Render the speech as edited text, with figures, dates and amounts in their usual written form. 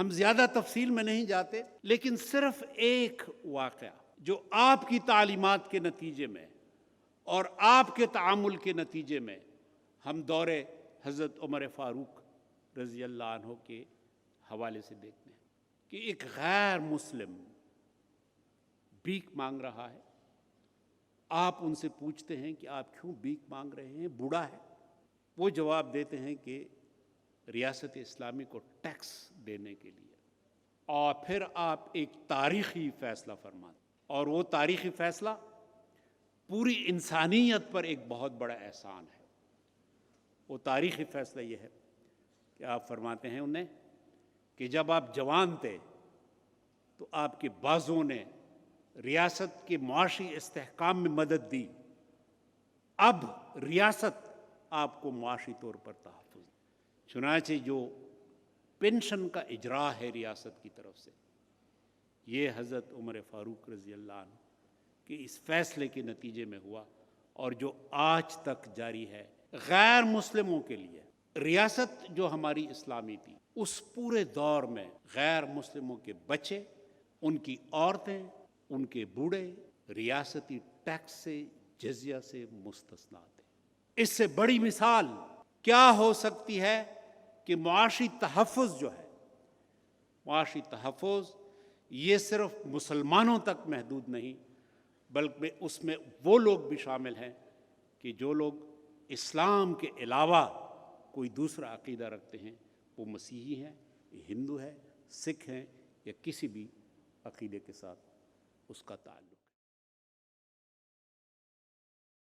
ہم زیادہ تفصیل میں نہیں جاتے، لیکن صرف ایک واقعہ جو آپ کی تعلیمات کے نتیجے میں اور آپ کے تعامل کے نتیجے میں ہم دور حضرت عمر فاروق رضی اللہ عنہ کے حوالے سے دیکھتے ہیں کہ ایک غیر مسلم بھیک مانگ رہا ہے. آپ ان سے پوچھتے ہیں کہ آپ کیوں بھیک مانگ رہے ہیں، بوڑھا ہے؟ وہ جواب دیتے ہیں کہ ریاست اسلامی کو ٹیکس دینے کے لیے. اور پھر آپ ایک تاریخی فیصلہ فرماتے، اور وہ تاریخی فیصلہ پوری انسانیت پر ایک بہت بڑا احسان ہے. وہ تاریخی فیصلہ یہ ہے کہ آپ فرماتے ہیں انہیں کہ جب آپ جوان تھے تو آپ کے بازوں نے ریاست کے معاشی استحکام میں مدد دی، اب ریاست آپ کو معاشی طور پر تحفظ. چنانچہ جو پینشن کا اجرا ہے ریاست کی طرف سے، یہ حضرت عمر فاروق رضی اللہ عنہ کہ اس فیصلے کے نتیجے میں ہوا، اور جو آج تک جاری ہے. غیر مسلموں کے لیے ریاست جو ہماری اسلامی تھی، اس پورے دور میں غیر مسلموں کے بچے، ان کی عورتیں، ان کے بوڑھے ریاستی ٹیکس سے، جزیہ سے مستثنا تھے. اس سے بڑی مثال کیا ہو سکتی ہے کہ معاشی تحفظ جو ہے، معاشی تحفظ یہ صرف مسلمانوں تک محدود نہیں، بلکہ اس میں وہ لوگ بھی شامل ہیں کہ جو لوگ اسلام کے علاوہ کوئی دوسرا عقیدہ رکھتے ہیں، وہ مسیحی ہیں، ہندو ہیں، سکھ ہیں، یا کسی بھی عقیدے کے ساتھ اس کا تعلق.